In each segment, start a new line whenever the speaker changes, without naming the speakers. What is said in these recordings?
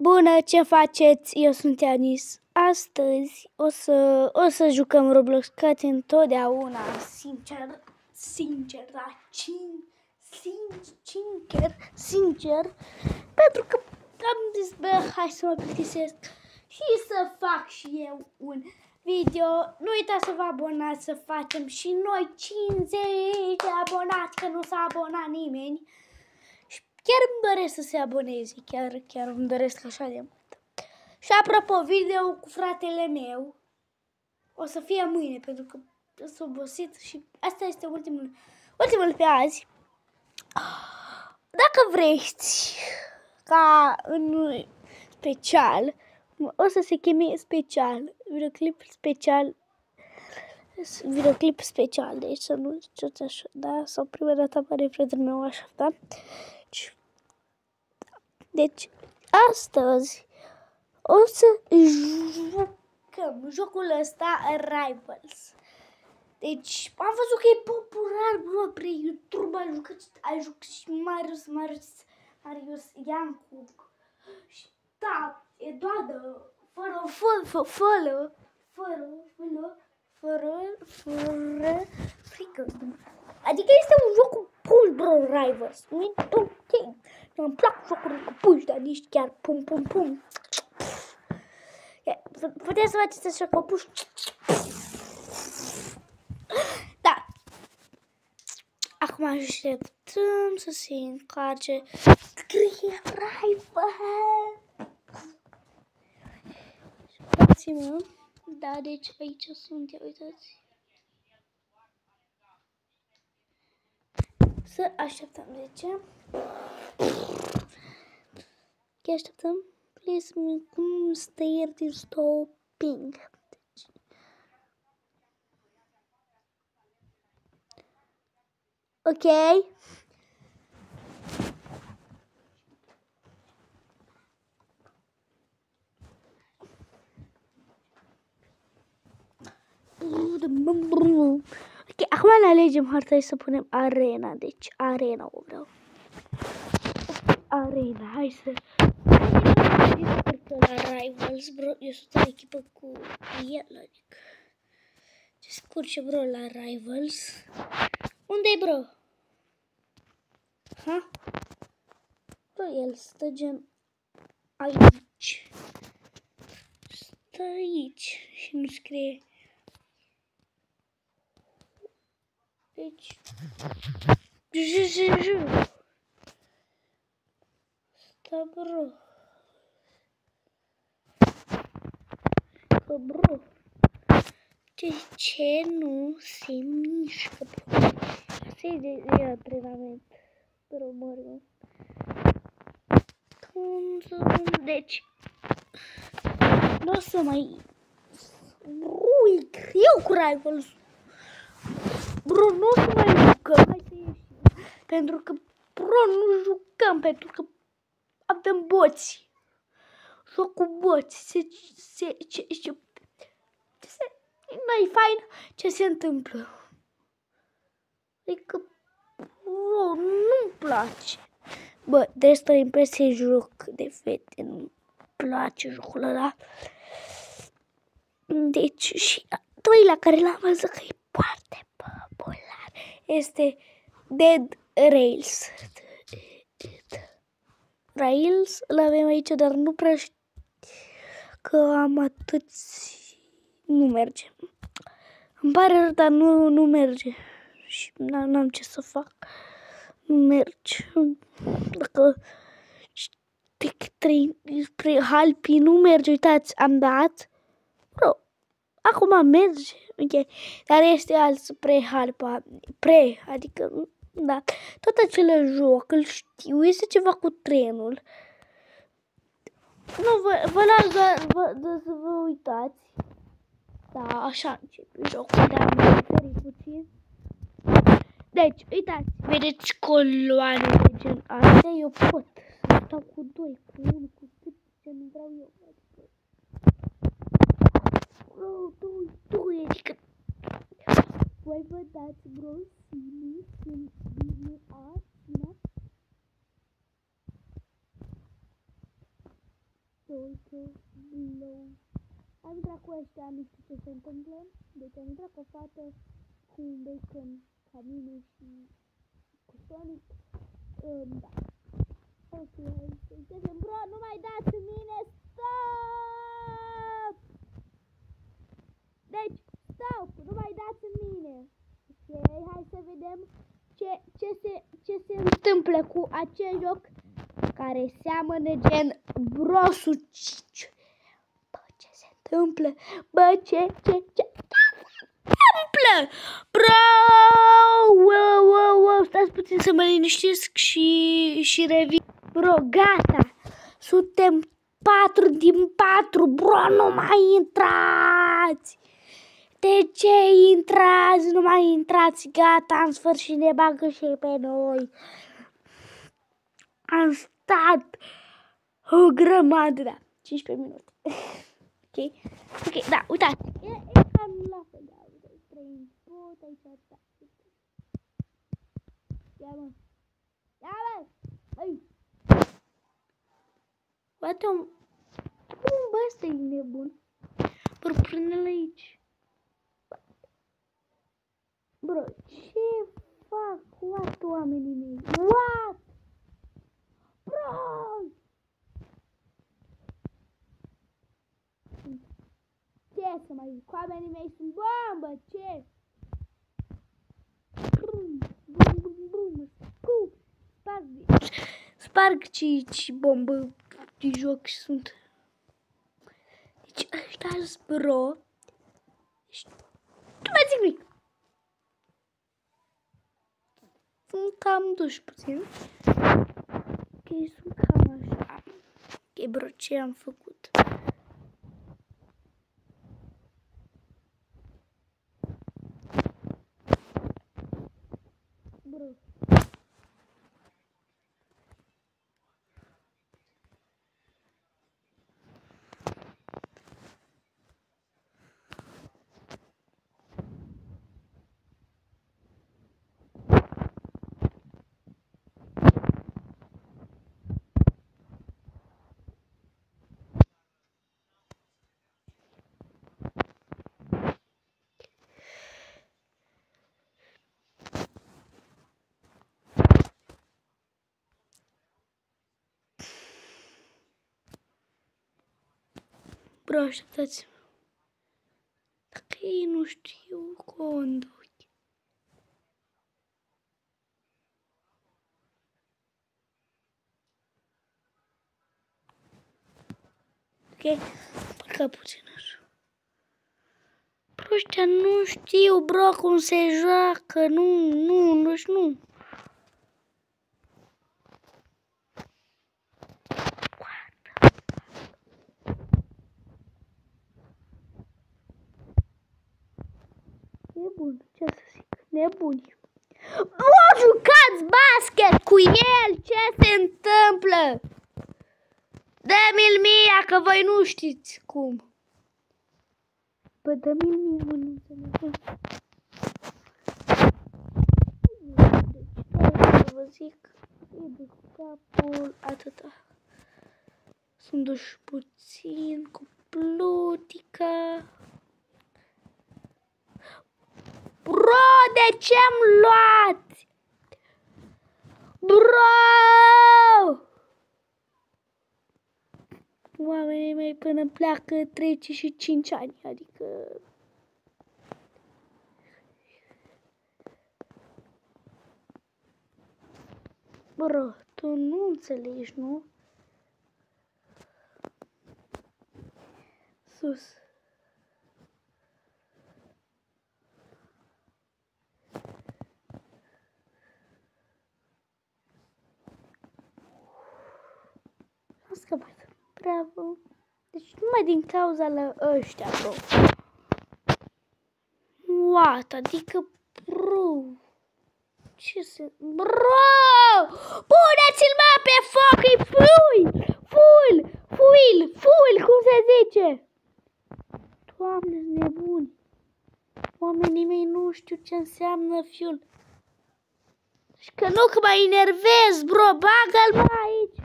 Bună, ce faceți? Eu sunt Ianis. Astăzi o să jucăm Roblox ca întotdeauna, sincer, pentru că am zis, bă, hai să mă plictisesc și să fac și eu un video. Nu uitați să vă abonați, să facem și noi 50 de abonați, că nu s-a abonat nimeni. Și chiar îmi doresc să se aboneze, chiar îmi doresc așa de mult. Și apropo, video cu fratele meu o să fie mâine, pentru că sunt obosit și asta este ultimul pe azi. Dacă vreți ca în special, o să se cheme special, videoclip special, deci să nu ziceți așa, da? Sau prima dată apare fratele meu așa, da? Deci, astăzi o să jucăm jocul ăsta Rivals. Deci, am văzut că e popular, bro, pe YouTube, a jucat și Marius Iancu. Și da, e doadă, fără frică. Adică este un joc cu puși, bro, Rivals. Nu e ok. Îmi plac jocurile cu puși, dar nici chiar pum. Puteți să faceți așa cu puși. Da. Acum așteptăm să se încarce. Scrie Rivals. Uitați-mă. Da, deci aici sunt, uitați. Să așteptăm, de ce? Chiar așteptăm. Please, cum stay this stopping. Deci. Ok. Ok, acum ne alegem harta și să punem arena. Deci arena o vreau. Arena, hai să... La Rivals, bro, eu sunt în echipă cu el, adică... Ce scurce, bro, la Rivals. Unde-i, bro? Ha? Bro, el stă gen aici. Stă aici și nu scrie. Deci... Stă, bro. Că, bro, ce nu se mișcă? Asta e de antrenament. Bro, mă. Deci, nu o să mai... Ui, greu cu Rivals. Bro, nu o să mai jucăm. Hai să ieșim. Pentru că, bro, nu jucăm, pentru că avem boți. Joc cu boți. Nu-i fain ce se întâmplă. Adică, bro, nu-mi place. Bă, de asta impresie joc de fete. Nu-mi place jocul ăla. Deci, și a doilea care l-am văzut că e foarte popular este Dead Rails. Rails îl avem aici, dar nu prea știu că am atâți... Nu merge. Îmi pare rău, dar nu merge. Și n-am ce să fac. Nu merge. Dacă spre Halpi nu merge, uitați, am dat. Bro, acum merge. Ok. Dar este alt spre Halpa. Adică, da. Tot acel joc, îl știu, este ceva cu trenul. Nu, vă las doar să vă uitați. Da, așa începe jocul, dar mă referi puțin. Deci, uitați, vedeți coloanele gen astea? Eu pot să stau cu 2, cu 1, cu 3, ce nu vreau eu. Bro, 2, adică... Voi vă dați, bro, Simi, când vine a, Am intrat cu ăștia, nu știu ce se întâmplă. Deci am intrat cu o fată, cu un bacon, ca mine și cu Sonic. Da. Ok, hai să începem. Bro, nu mai dați în mine, stop! Deci, stop, nu mai dați în mine. Ok, hai să vedem ce se întâmplă cu acest joc care seamănă gen brosul. Bă, ce se întâmplă? Bă, ce se întâmplă? Bro! Wow, stați puțin să mă liniștesc și revin. Bro, gata. Suntem 4 din 4. Bro, nu mai intrați. De ce intrați? Nu mai intrați. Gata, în sfârșit ne bagă și pe noi. Am stat o grămadă, da, 15 minute. Ok, da, uitați. E cam la fel, da, uitați, 3 pot aici, da. Ia mă, băi. Uite, bă, ăsta e nebun. Bro, prinde-l aici. Bro, ce fac? What, oamenii mei? What? Bro! Ce să mai zic? Oamenii mei sunt bombă, ce? Sparg ce bombă de joc sunt. Deci ăștia-s bro. Deci, nu mai zic nimic. Sunt cam duși puțin. Ok, sunt cam așa. Ok, bro, ce am făcut? Bro. Bro, așteptați-mă. Dacă ei nu știu, conduc. Ok? Ca puțin așa. Bro, ăștia nu știu, bro, cum se joacă. Nu știu. Nebun, ce să zic? Nebuni. Bro, jucați basket cu el! Ce se întâmplă? Dă-mi-l mie, că voi nu știți cum. Bă, dă-mi-l mie, mă, nu înțeleg. Deci, să vă zic, e de capul, atâta. Sunt duși puțin cu plutica. Bro, de ce-am luat? Bro! Oamenii mei până pleacă trece și 5 ani, adică... Bro, tu nu înțelegi, nu? Sus. Am scăpat. Bravo. Deci numai din cauza la ăștia, bro. What? Adică, bro. Ce se... Bro! Puneți-l, mă, pe foc, e fuil, cum se zice? Doamne, nebuni. Oamenii mei nu știu ce înseamnă fuel. Și că nu, că mă enervez, bro, bagă-l, mă, aici.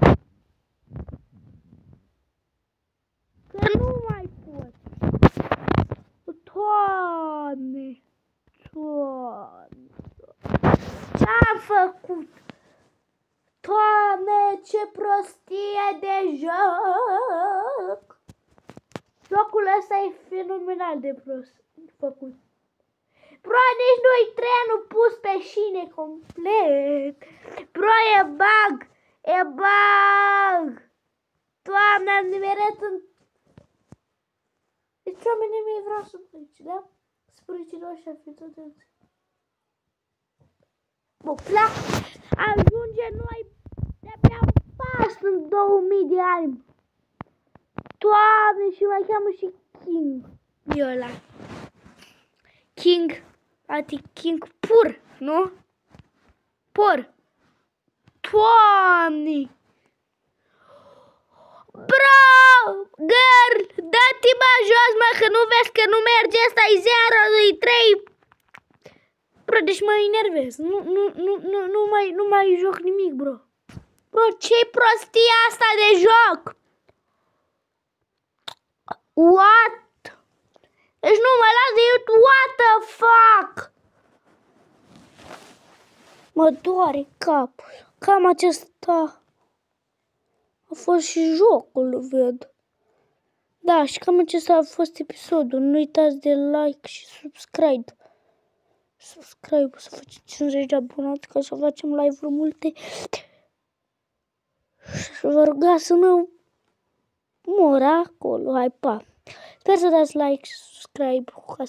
ce prostie de joc! Jocul ăsta e fenomenal de prost făcut. Bro, nici nu-i trenul pus pe șine complet. Bro, e bug! E bug! Doamne, am nimerit în... Deci oamenii mei vreau să pleci, da? Spăricilor și-a fi tot în... Bă, plac! Ajunge noi de-abia pas în 2000 de ani. Doamne, și mai cheamă și King. E ăla. King, adică King pur, nu? Pur. Doamne! Bro! Girl! Dă-te-mă jos, mă, că nu vezi că nu merge, ăsta-i 0, 3. Bro, deci mă enervez. Nu mai joc nimic, bro. Bro, ce-i prostia asta de joc? What? Deci nu mă las de YouTube. What the fuck? Mă doare capul. Cam acesta a fost și jocul, ved. Da, și cam acesta a fost episodul. Nu uitați de like și subscribe. Subscribe, să faceți 50 de abonați ca să facem live-uri multe. Și vă ruga să nu mor acolo. Hai, pa! Sper să dați like și subscribe ca să